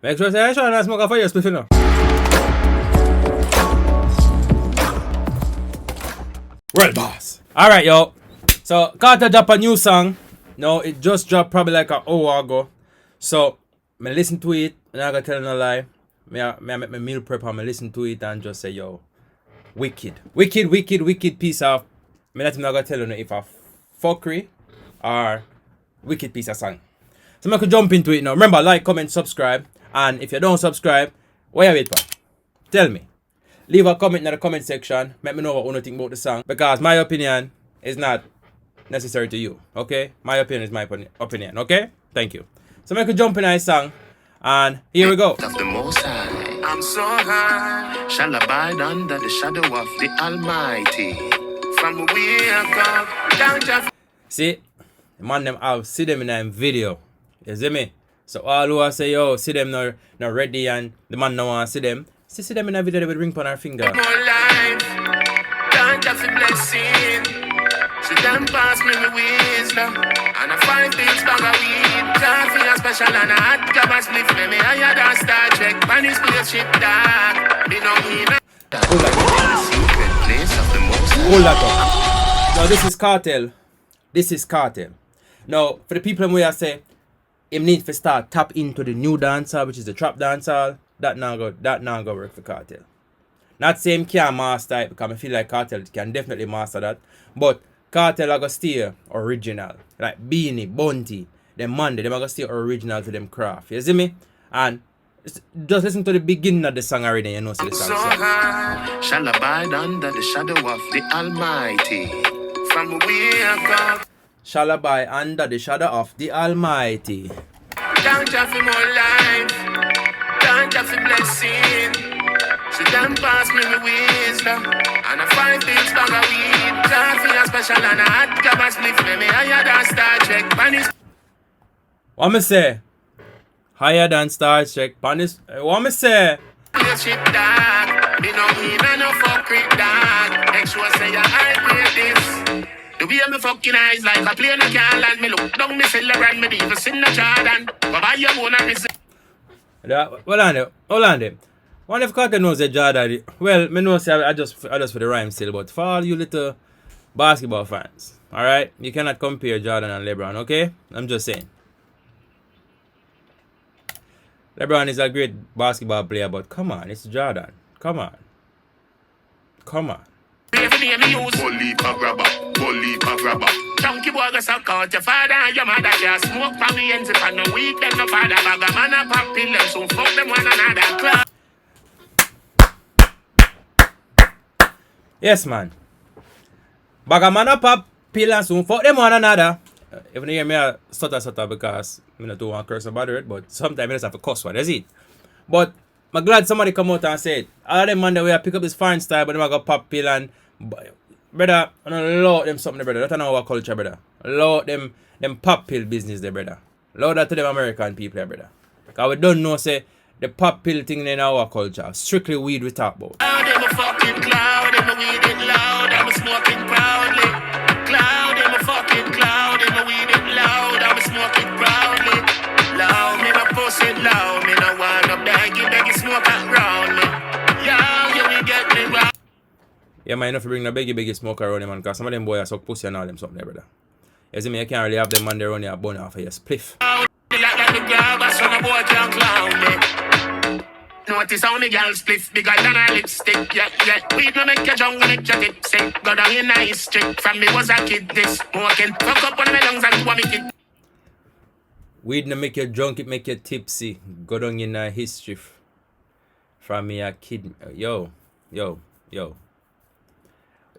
Make sure say I show and smoke for your spliff, you know. Well, boss. Alright, yo. So, Carter drop a new song. No, it just dropped probably like an hour ago. So, I listen to it. I'm not gonna tell no lie. I make my meal prep and I listen to it and just say, yo, wicked piece of. I'm not gonna tell you if a fuckery or wicked piece of song. So, I could jump into it now. Remember, like, comment, subscribe. And if you don't subscribe, what you wait for? Tell me. Leave a comment in the comment section. Let me know what you think about the song. Because my opinion is not necessary to you. Okay? My opinion is my opinion. Okay? Thank you. So I could jump in a song. And here we go. Of the Most High, I'm so high. Shall abide under the shadow of the Almighty. From wake up down to... See? The man them out. See them in that video. You see me? So all who are say, yo, see them not ready and the man no want to see them. See them in a video with ring on our finger. More life, don't have a blessing. So don't pass me the wisdom. And I find things bag of weed. Coffee and special and a hot cup of spliff. Me higher than Star Trek. Spanish spaceship dark. Me no mean. Secret place of the Most High. Hold that up. Now this is Kartel. This is Kartel. Now for the people who say him need to start tap into the new dancehall, which is the trap dancehall. That now go work for Kartel. Not saying can't master it because I feel like Kartel can definitely master that. But Kartel are gonna stay original. Like Beanie, Bunty, them Monday, them are gonna stay original to them craft. You see me? And just listen to the beginning of the song already, you know see the song. So high, shall abide under the shadow of the Almighty. From wake up. Shall abide under the shadow of the Almighty. Don't have more life. Don't have a blessing. So don't pass me the wisdom. And I find things bag of weed. Coffee and special and a hot cup of spliff. Me higher than Star Trek. Spanish. What me say? Higher than Star Trek. Spanish. What me say? Shit dog. Me no mean I no fuck with dog. Make sure say you hydrate this. The way me fucking eyes like a plane I can't land. Me look down me celebrate me even sin the Jordan. But buy your own and me say. Hold on there. One if Carter knows that Jordan. Well, me know say I just for the rhyme still, but for all you little basketball fans, alright? You cannot compare Jordan and LeBron, okay? I'm just saying. LeBron is a great basketball player, but come on, it's Jordan. Come on. Bully for grabber. Chunky boy go suck out your father and your mother. Just smoke from the ends if I no weak, then no father. Bag a man and pop pills, so fuck them one another. Yes, man. Bag a man a pop pill and soon fuck them one another. Even hear me a stutter because I don't want to curse about it, but sometimes I just have to cuss one, that's it. But I'm glad somebody come out and said, all them man that we pick up this fine style, but them go pop pill and brother, I don't allow them something, brother. That's not our culture, brother. Allow them pop pill business there, brother. Allow that to them American people, brother. Because we don't know, say, the pop pill thing in our culture. Strictly weed we talk about. Cloud, them a fucking cloud, them a weed it loud, I'm a smoking proudly. Cloud, them a fucking cloud, them a weed it loud, I'm a smoking proudly. Loud, me no push it loud, me no want no beggy smoke around me. Yeah, you will get me right. Yeah, man, enough to bring the beggy smoke around them, man, because some of them boys are suck pussy and all them something there, brother. You see me, you can't really have them man there on your bun off of your spliff. Like the grab, so no boy can't clown me. Notice how me girl spliff bigger than her lipstick. Yeah. Weed no make your jungle make your tip sick. Go down in a history. From me was a kid this. Smoking, fuck up on my lungs and do a make it. Weed no make you drunk, it make you tipsy. Go down in a history. From me a kid. Yo. We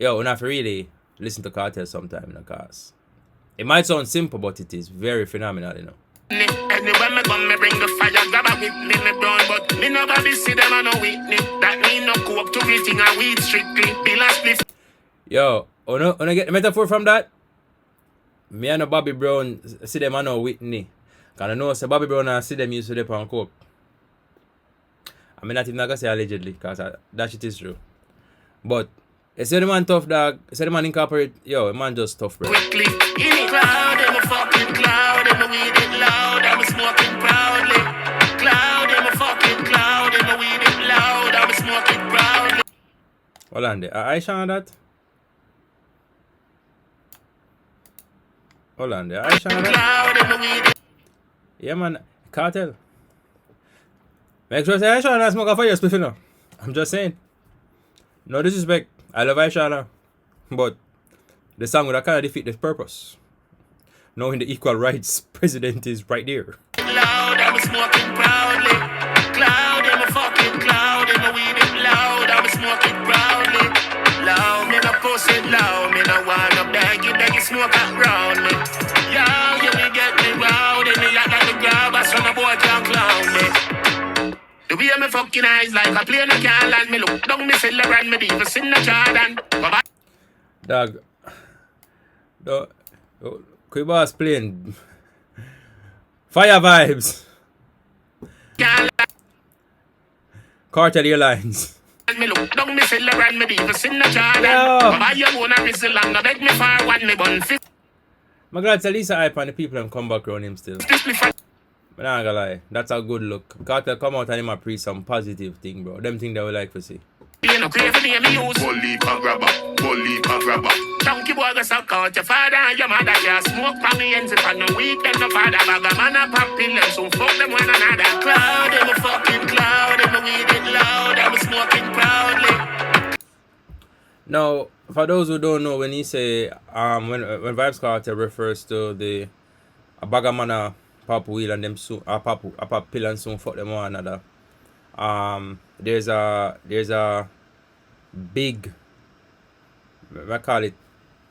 have to really listen to Kartel sometime, you know, cause it might sound simple, but it is very phenomenal, you know. Anywhere me come, me bring the fire, grab a with me brown, but me nobody see them and no witness. That me no coke to everything and weed strictly. Bill and spliff. Yo, wanna get the metaphor from that? Me and Bobby Brown see them and no Whitney. Cause I know say Bobby Brown and see them used to dip on coke. I mean not even gonna say allegedly, cause that shit is true. But you say the man tough, dog. You say the man incorporate. Yo, the man just tough, bro. Quickly, in the cloud, I'm a fucking cloud, I'm a weed it loud, I'm a smoking proudly. Cloud, I'm a Hold on there. I Sean that? Hold on there. I Sean that? Yeah, man. Cartel. Make sure say I Sean that smoke for your spliff, you know. I'm just saying. No disrespect. I love Aishana. But the song would have kind of defeat the purpose. Knowing the equal rights president is right there. Loud, I'm smoking proudly. Cloud, I'm a fucking cloud. I'm a weed it loud, I'm smoking proudly. Loud, me no post it loud. Me no wanna beg you smoke around me. Yo, you will get me round. And me act like the grab, I son a boy can't clown me. The way me fucking eyes like a plane I can't land. Me look down, me feel around me deep, in the Jordan. Dog. Quiboss playing Fire Vybz Kartel Airlines. Me look down, me feel around me deep, in the Jordan. Buy your own a whistle and no beg me for one me bun. I'm glad to Lisa hype and the people them come back around him still. But I'm not gonna lie, that's a good look. Kartel come out and him a pre some positive thing, bro. Them thing they would like to see. You know, crazy name me use. Bully for grabber. Chunky boy go suck out your father and your mother. Yeah, smoke from the ends if I no weekend no father. Bag a man a pop pill and so fuck them one another. Cloud, I'm a fucking cloud. I'm a weed it loud. I'm smoking proudly. Now, for those who don't know, when he say when Vybz Kartel refers to a bag of man a pop wheel and them soon a pop pill and soon fuck them one another. There's a big, I call it,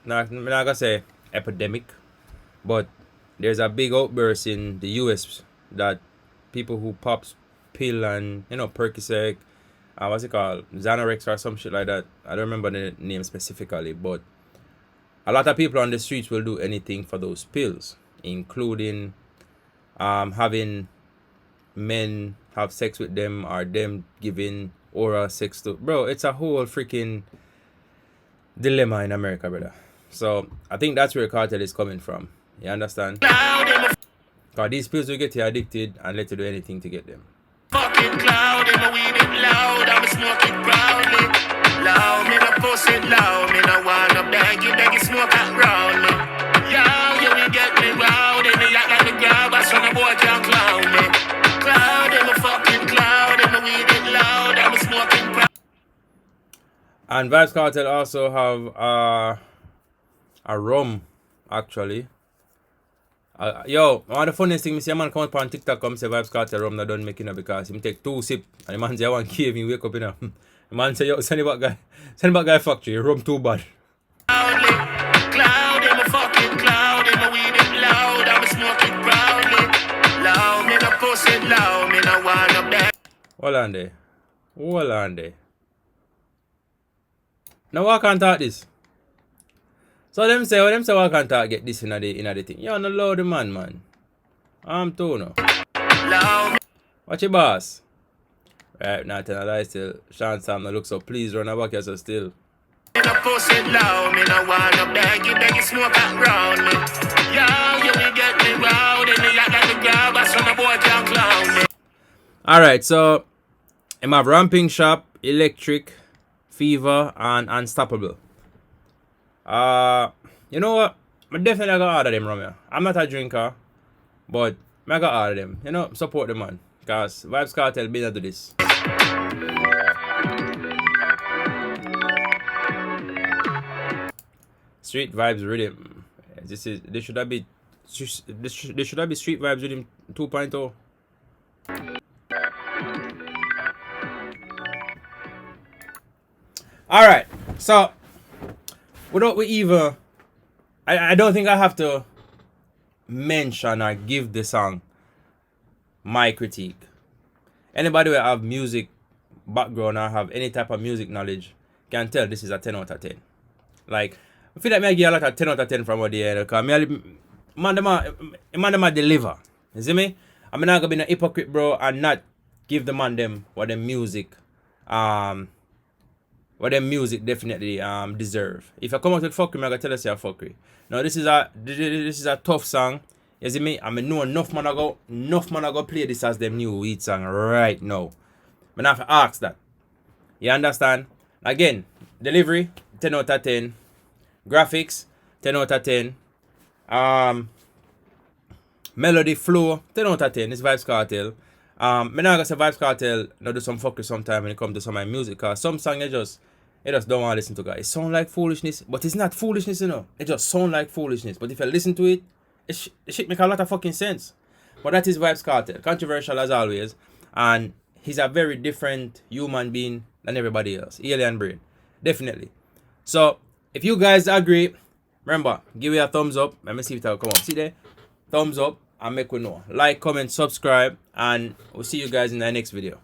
I'm not gonna say epidemic, but there's a big outburst in the US that people who pops pill and, you know, Percocet, what's it called, Xanarex or some shit like that. I don't remember the name specifically, but a lot of people on the streets will do anything for those pills, including having men have sex with them or them giving oral sex to. Bro, it's a whole freaking dilemma in America, brother. So I think that's where Kartel is coming from. You understand? Because these pills will get you addicted and let you do anything to get them. Fucking cloud, I'm a weed it loud. I'm smoking proudly. Loud, me no post it loud. Me no wanna beg you smoke around me. Yo, you will get me round. And me act like the grab, I son a boy can't clown me. Cloud, I'm a fucking cloud. I'm a weed it loud. I'm smoking proud. And Vybz Kartel also have a rum, actually. Yo, one of the funniest thing, I see a man come up on TikTok come say Vybz Kartel rum that don't make it because him take 2 sip and the man say I want cave him wake up in The man say, yo, send back guy factory, rum too bad. Proudly, cloud, I'm a fucking cloud. I'm a weed it loud. I'm smoking proudly. Loud, me no post it loud. Me no wanna beg. Hold on there. Now why can't talk this? So them say why can't talk get this in the thing. You're not loud man. I'm too no. Watch your boss. Right now tell a lie still. Sean Sam no look so please run back here so still. Me no post it loud. Me no wanna beg you smoke around me. Yo, you will get me round. And me act like the grab, I son a boy can't clown me. Alright, so I'm have Ramping Shop, Electric, Fever, and Unstoppable. You know what? I'm definitely gonna order them from here. I'm not a drinker, but I'm gonna order them. You know, support the man. Because Vybz Kartel been to this. Street Vibes Rhythm. This should have be Street Vibes Rhythm 2.0. Alright, so without we even I don't think I have to mention or give the song my critique. Anybody who have music background or have any type of music knowledge can tell this is a 10 out of 10. Like, I feel like I get a lot of 10 out of 10 from what they are, because man them deliver. You see me? I'm not gonna be a hypocrite, bro, and not give the man them what them music definitely deserve. If I come out with fuckery, I'm gonna tell us you're fuckery. Now this is a tough song. You see me? I mean, know enough man I go play this as them new weed song right now. I have to ask that. You understand? Again, Delivery, 10 out of 10. Graphics, 10 out of 10. Melody flow, 10 out of 10. It's Vybz Kartel. Me now gonna say Vybz Kartel now do some fuckery sometime when it comes to some of my music, cause some song you just don't want to listen to, guys. It sound like foolishness, but it's not foolishness, you know. It just sound like foolishness. But if you listen to it, it shit make a lot of fucking sense. But that is Vybz Kartel. Controversial as always. And he's a very different human being than everybody else. Alien brain. Definitely. So, if you guys agree, remember, give it a thumbs up. Let me see if it'll come up. See there? Thumbs up and make we know. Like, comment, subscribe, and we'll see you guys in the next video.